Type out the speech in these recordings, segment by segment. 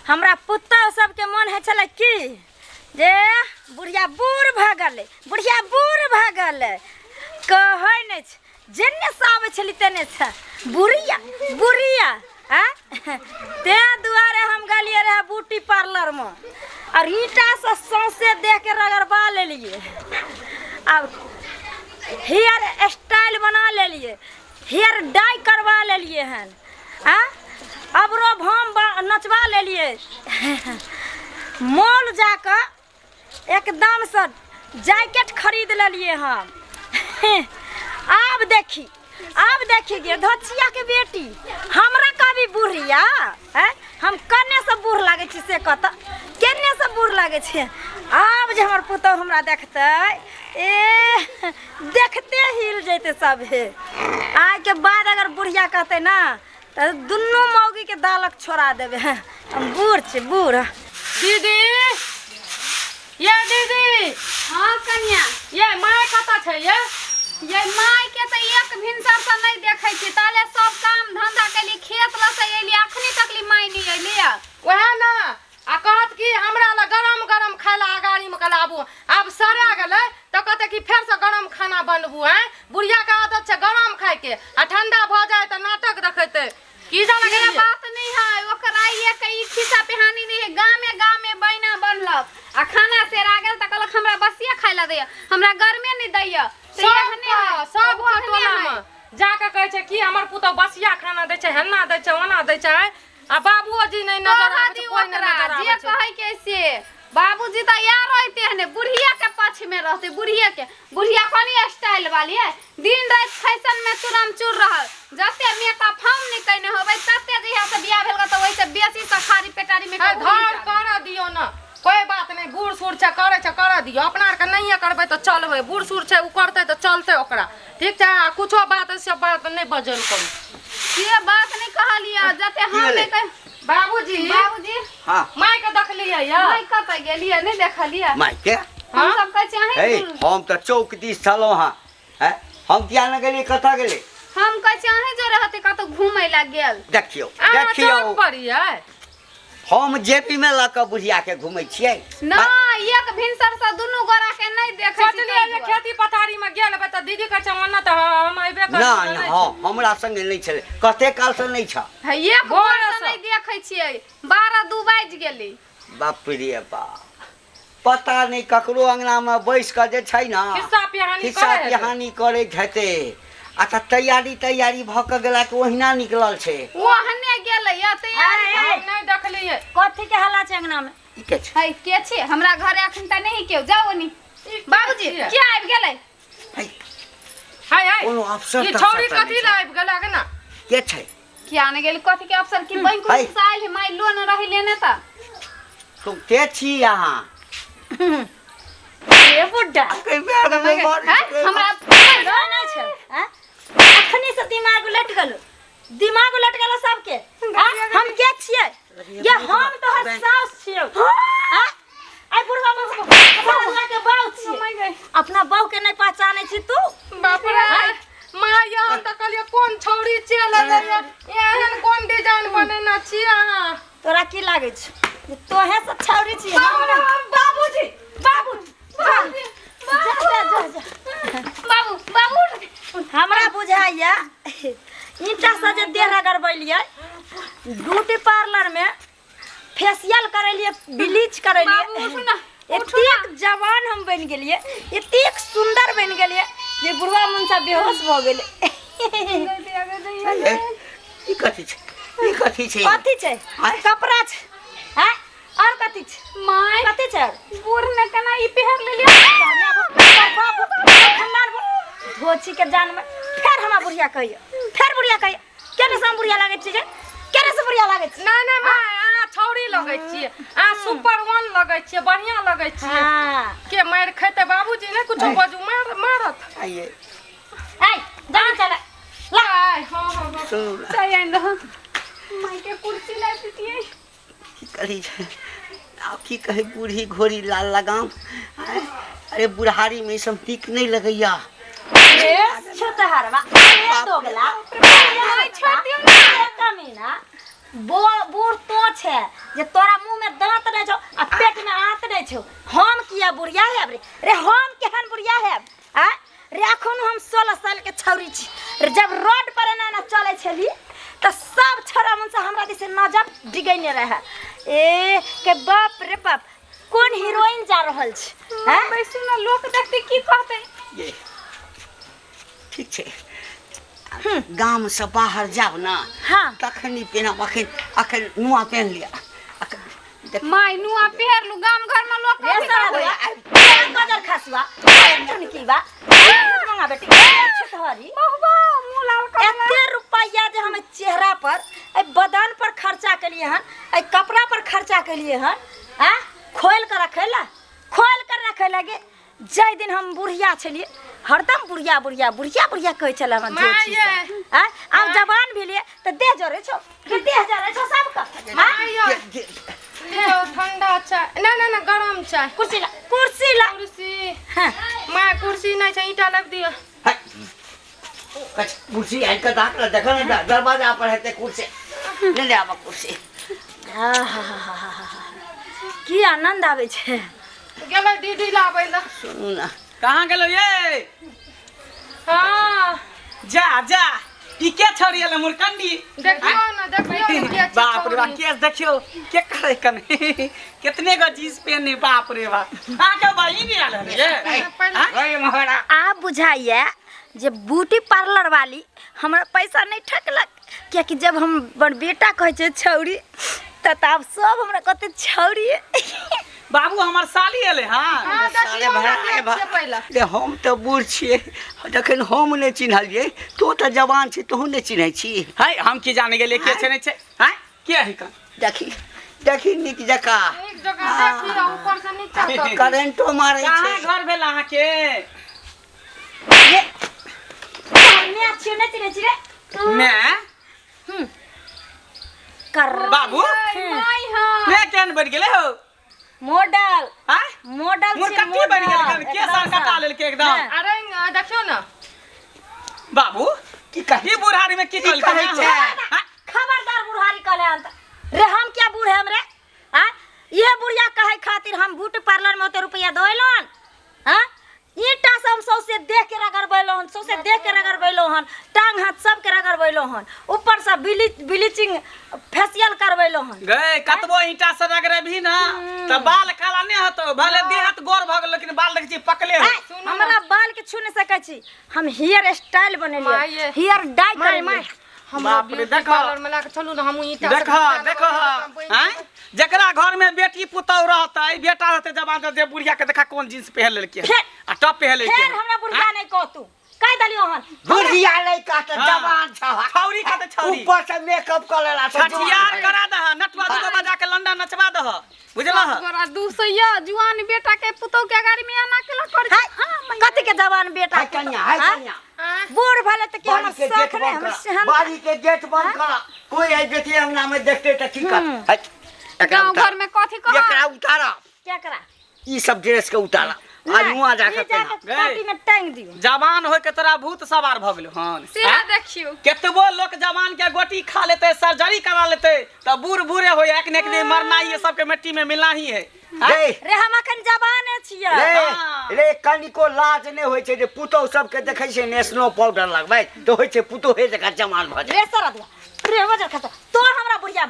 हमरा पुतौ सबके मन है चले की जे बुढ़िया बूढ़ भ गेलै बुढ़िया बूढ़ भ गेलै कहै नै छ जेने से आबै छली तेने से बुढ़िया बुढ़िया ते दुआरे हम गेलिए रहे ब्यूटी पार्लर में और ईटा से सौंसे देख के रगड़वा लेलिए अब हेयर स्टाइल बना लेलिए हेयर डाई करवा लेलिए हन अबरो भाम नचवा लेलिए मॉल जाकर एकदम से जैकेट खरीद लेलिए हम अब देखिए धोचिया के बेटी हमरा कभी बुढ़िया हम कन्ने से बूढ़ लागे छी से कत केने से बूढ़ लागे छी अब जे हमर पुतौ हमरा देखते देखते हिल जैते सब है आज के बाद अगर बुढ़िया कहते ना तो दुनू मौगी के दालक छोड़ा देवे हम बूढ़ छी बूढ़ दीदी ये दीदी हाँ कन्या ये माय कता छै ये माय के तो एक भिनसर से नहीं देखे छी ताले सब काम धंधा के लिए खेत लसे एली अखनी तक ली माय नहीं एली वह ना आ कहत कि हमरा ला गरम गरम खाला अगाड़ी में कलाबू अब सरा गेलै तो कहते कि फेर से गरम खाना बनबू बुढ़िया के आदत छै गरम खाए के आ ठंडा भ जाए तो नाटक देखते की जाने के बात नहीं है ओकरा ये के खिस्सा पिहानी नहीं है गामे बैना बनलक आ खाना से आ गेल त कहलक हमरा बसिया खाय ला दे हमरा गरमे नहीं दैया सब टोला में जाके कहे छै कि हमर पुतौ बसिया खाना दै छै हन्ना दै छै ओना दै छै आ बाबूजी नहीं नजर आबै छै कोई नहीं नजर आबै जे कहै के से बाबूजी त यार रहते हने बुढ़िया के पक्ष में रहते बुढ़िया कोनी स्टाइल वाली है दिन रात फैशन में तुरम चुर रहल जते मेकअप हम नहीं कइने होबै तते जहिया से बियाह भेल त ओइ से बेसी सखारी पेटारी में धर कर दियो ना कोई बात नहीं बूढ़ सूढ़ छै करे छै कर दियो अपना आर के नहीं करबै तो चलबै बूढ़ सूढ़ छै उ करतै तो चलतै ओकरा ठीक छै कुछो बात से बात नहीं बजल करू ये बात नहीं कहलिया जते हम नहीं कह बाबूजी हां माय के देखलिए या माय कत गेलिए नहीं देखलिए माय के हम सब कह चाहे हम त चौक दिस छलौ हां हम किया न गेलिए कथा गेले हम कह चाहे जो रहते कतो घूमै ला गेल देखियो पड़िए हम जेपी में लक बुढ़िया के घुमै छियै ना एक भिनसर से दुनू गोरा के नहीं देखे छी सोचलिए खेती पथारी में गेल बे त दीदी के चमन्ना त हम अइबे कर ना हां हमरा संगे नहीं छले कते काल से नहीं छ एक गोरा से नहीं देखे छियै 12 बाज गेली बाप रे बाप पता नहीं ककरो अंगना में बैस के जे छै ना खिस्सा पिहानी करे हेते अच्छा तैयारी भ के गेला के ओहिना निकलल छे ओहने गेलै या तैयारी हम नहीं देखलिए कथी के हल्ला छै अंगना में ई के छै है के छै हमरा घरे अखन त नहीं केओ जाओ नी बाबूजी के आबि गेलै हाय कोनो अफसर ई छौरी कथि ला आबि गेला के ना के छै किया ने गेल कथि के अफसर की बैंक में साइल है माई लोन रही लेने त तो के छी यहां ए बुड्ढा के बैग में मार हमरा ना छै अखनी से दिमाग उलट गेलो सबके हम के छियै ये हम तो सास छियै आई बुढ़वा बुढ़वा के बाऊ छियै अपना बाऊ के नहीं पहचानै छी तू बाप रे माय हम त कहलिए कोन छौरी चल एलै एहन कोन डिजाइन बनेना छी अहाँ तोरा की लागे छ तोहे से छौरी छी बाबूजी बाबू हमरा बुझाइया ईटा से जे देह रगड़बैलिए ब्यूटी पार्लर में फेशियल करैलिए ब्लीच करैलिए एतेक जवान हम बन गेलिए एतेक सुंदर बन गेलिए जे बुढ़वा मुंसा बेहोश भ गेले ई कथि छै कपड़ा छै हैं और कथि छै माय कथि छै बूढ़ ने केना ई पहर लेलिए धोची के जान में फेर हमरा बुढ़िया कहियो केने से बुढ़िया लागे छी केने से बुढ़िया लागे छी ना माय आ छौरी लगै छी आ सुपर वन लगै छी बढ़िया लगै छी हां के मार खैते बाबूजी ने कुछ बाजू मारत आइए जल्दी चला ला हां सुन चाहिए न माई के कुर्सी ला दीजिए की करी अब की कहे बूढ़ी घोड़ी लाल लगाम अरे बुढ़ारी में सब टिक नहीं लगैया छोटा हरवा दोगला छोड़ दियो ना कमीना बूढ़ तो छे जे तोरा मुंह में दांत नहीं छौ आ पेट में आंत नहीं छौ। हम किया बुढ़िया हेब रे हम केहन बुढ़िया हेब आ रे अखन हम 16 साल के छौरी छी रे। जब रोड पर ना चले छली तो सब छोरा मन से हमरा दिस नजर डिगैने रहे ए के बाप रे बाप कौन हीरोइन जा रहल छ हैं। बैसू ना लोग देखते की कहते। ये ठीक छे गाम से बाहर जाब ना हां तखनी पेनब अखन नुआ पहन लिया माय नुआ पहर लू गाम घर में लोग रे कथी सारा कहते। गजर खसवा तुन की बा मंगा बेटी छतहरी बहुबा मुंह लाल कर एते रुपया जे हम चेहरा पर ए बदन पर खर्चा कलिए हन ए कपड़ा पर खर्चा कलिए हन आ खोल कर रखे लगे। जय दिन हम बुढ़िया छलिए हरदम बुढ़िया कहे चल हम झूठी आ अब जवान भेलिए त देह जरे छौ सबका हां लियो ठंडा चाय ना गरम चाय। कुर्सी ला कुर्सी हां माय कुर्सी नहीं छै ईटा लग दियो। कुर्सी आई का दाखला देखो ना दरवाजा पर है कुर्सी ले आवा कुर्सी। की आनंद आवे छे। गेलै दीदी लाबै ला। सुनू ना कहाँ गेलो ये हां जा ई के छोड़ी एले मुरकंडी। देखियो के बाप रे बाप केस देखियो के करे कने कितने गो जींस पहने बाप रे बाप। आ के भाई नहीं आले रे ओए महारा आप बुझाइए जे ब्यूटी पार्लर वाली हमरा पैसा नहीं ठकलक क्योंकि जब हम बड़ बेटा कहे छे छौरी तब सब हमरा कहते छौरी बाबू हमर साली एले हां साले भरा ले हम तो बूढ़ छिए जखन हम नहीं चिन्हलिए तो त जवान छी तोहू नहीं चिन्है छी। हाय हम की जाने गेले के छै नहीं छै हां के है कन देखी निक जका एक जगह देखियो ऊपर से नीचा तक करेंटो मारे कहाँ छै। घर भेल अहाँ के ये मैं अच्छी नहीं चिन्हे छी रे मैं कर बाबू माय हां मैं केन बढ़ गेले हो मॉडल हां मॉडल मुर कट्टी बढ़ गेल के साल कटा लेल के एकदम। अरे देखियो ना बाबू की कही ई बुढ़ारी में की कल कहै छै? खबरदार बुढ़ारी कहले अंत रे हम क्या बूढ़े हमरे आ ये बुढ़िया कहे खातिर हम ब्यूटी पार्लर में ओते रुपया दोइलन हां ईटा से हम सौसे देख के रगड़बैलो हन टांग हाथ सब के रगड़बैलो हन ऊपर से ब्लीचिंग फेशियल करबैलो हन गए कतबो ईटा से रगड़े भी ना त बाल काला नहीं होतो भले देह हाथ गोर भ गेल लेकिन बाल देख छी पकले हो। हमरा बाल के छू नहीं सकै छी हम हेयर स्टाइल बनेलिए हेयर डाई करे हम बाप रे, देखो। पार्लर में लाके चलू ना हम ईटा देखो हैं जकरा घर में बेटी पुतौ रहतै बेटा रहतै जवान दे बुढ़िया के देखा कौन जींस पहन लेलके आ टॉप पहन लेलके फिर हमरा बुढ़िया नहीं कह तू कह दलियो हन बुढ़िया नहीं का त हाँ। जवान छ छौरी का त छौरी ऊपर से मेकअप कर लेला छ छठियार करा दह नटवा दुगो बजा के लंडन नचवा दह बुझलह। गोरा 200 जुआन बेटा के पुतौ के गाड़ी में आना के कर हां कथि के जवान बेटा है कन्या है हाँ? कन्या बूढ़ भले त के हमर बाड़ी के शौक गेट नहीं बंद हमर करा सहन बाड़ी के गेट बंद करा कोई आई बेटी अंगना में देखते त की कर गांव घर में कथी कह एकरा उतारा क्या करा ई सब ड्रेस के उतारा आनुआ जाके पहना काटी में टांग दियो जवान होय के तोरा भूत सवार भ गेलो हन सीधा हैं? देखियो केतबो लोग जवान के गोटी खा लेते सर्जरी करा लेते त बूढ़ बूढ़े होय एक ने एक दिन मरना ही है सबके मिट्टी में मिलना ही है हैं? रे रे हम अखन जवाने छियै हाँ। रे कनिको लाज नहीं होय छै जे पुतौ सब के देखै छै नेशनल पाउडर लगबै तो होय छै पुतौ हे जका जवान भ जाय रे सरद रे वजह खत तो हमरा बुढ़िया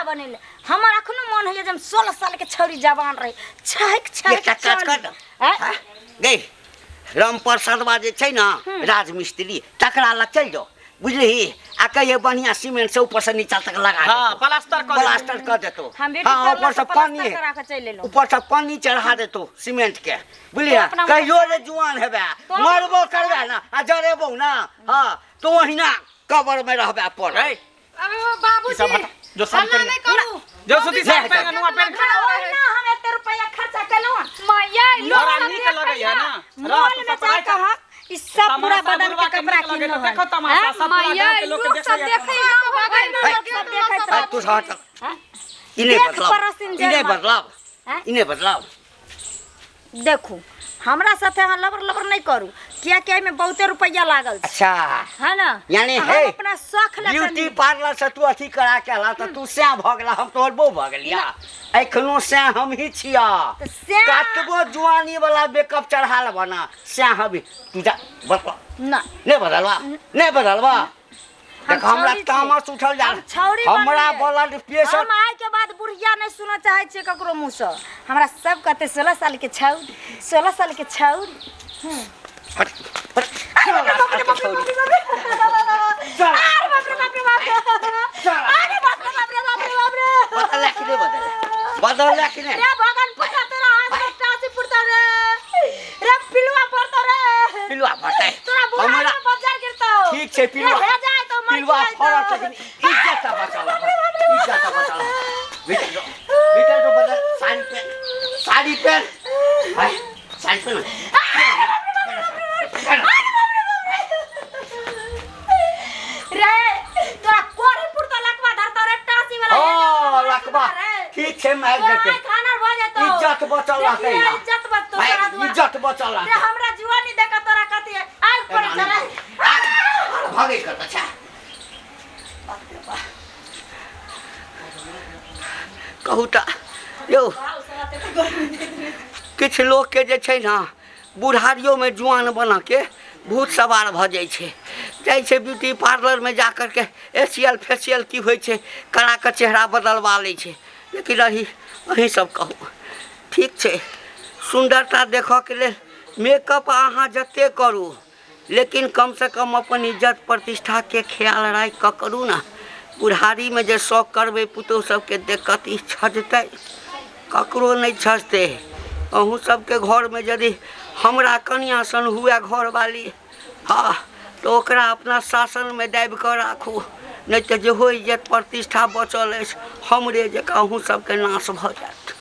बनेले हमर अखनो मन होइए जे हम 16 साल के छौरी जवान रही छक एकटा काज कर दो हैं? गई राम प्रसादवा जे छै ना राजमिस्त्री तकरा लग चल जाओ बुझली आ कहिए बढ़िया सीमेंट से ऊपर से नीचा तक लगा हां देतो प्लास्टर कर प्लास्टर कर देतो हम बेटी हाँ ऊपर से पानी प्लास्टर है करा के चल एलो ऊपर से पानी चढ़ा देतो सीमेंट के बुझलिए तो अपना कहियो रे जुआन हेबे तो मरबो करबे ना आ जरेबो ना हां तो वहिना कबर में रहबे पर ए अरे बाबूजी सब हटा जो सब हल्ला नहीं करू जो सुती साथ पहन नुआ पहन ओहिना हम एते रुपया खर्चा केलहुँ मैया लोरा नीक लगे है ना मॉल में जाके हम ई सब पूरा बदन के कपड़ा किनलो देखो तमाशा सब पूरा मैया गांव के लोग लोग के सब देखे गांव बगल में लोग सब देखैत है तू हट हैं? इने देख बदलाव पड़ोसिन इने जय माँ। बदलाव हैं? इने बदलाव देखू हमरा साथे अहाँ लबर नहीं करू किया कि में बहुते रुपया लागल छै, अच्छा है ना? यानी हम हे अपना शौक ला ब्यूटी पार्लर से तू अथी करा के ला त तू से भ गेला, हम तोहर बहू भ गेलिया। एखनो से हम ही छिया, तो से कतबो जुआनी वाला मेकअप चढ़ाल बना से हबी तू जा बता ना नहीं बदलवा, नहीं बदलवा। देख हमरा छौरी छी। तामस उठल जा, हम छौरी हमरा बनलियै। ब्लड प्रेशर हम आए के बाद बुढ़िया नहीं सुना चाहे छे ककरो मुंह से। हमरा सब कहते 16 साल के छौर, 16 साल के छौर। हट हट अरे बाप रे बाप रे बाप रे बाप रे बदल कि नहीं बदल कि नहीं रे भगवान पुता तेरा हाथ में टासी पुरता रे पिलुआ पड़ता रे पिलुआ फटे तोरा बुढ़ा हमरा में बजार गिरता हो। ठीक छे पिलुआ रे जाए तो मर पिलुआ जाए तो। फरत लेकिन इज्जत बचाला, इज्जत बचाला। बेटा जो बदल साड़ी पहन हाय साड़ी पहन रे तोरा कोरी पुरता लकवा धरता रे टासी वाला ओ लकवा ठीक छे मार देते, खाना भ जातो। इज्जत बचाला कहीं ना, इज्जत बचतो भाई, तोरा दुआ। इज्जत बचाला रे हमरा जुआनी देखा तोरा कथि आइ पड़े चले। भागे करता छा कहूटा यो किछु लोग के जे छै ना बुढ़ारियों में जुआन बना के भूत सवार भ जाइ छै ब्यूटी पार्लर में जा कर के एशियल फेशियल की होइ छै करा के चेहरा बदलवा लै छै। लेकिन अहीं सब कहू ठीक छै, सुंदरता देखऽ के लेल मेकअप अहाँ जते करू, लेकिन कम से कम अपन इज्जत प्रतिष्ठा के ख्याल राखि कऽ करू ना। बुढ़ारी में जे शौक करबै पुतहु सबके दिक्कत ई छजतै, ककरो नहीं छजतै। अहूँ सबके घर में यदि हमरा कनिया सन हुए घर वाली हाँ तो ओकरा अपना शासन में दाबि कऽ राखू, नहीं तो जेहो इज्जत प्रतिष्ठा बचल अछि हमरे जकाँ अहूँ सबके नाश भऽ जायत।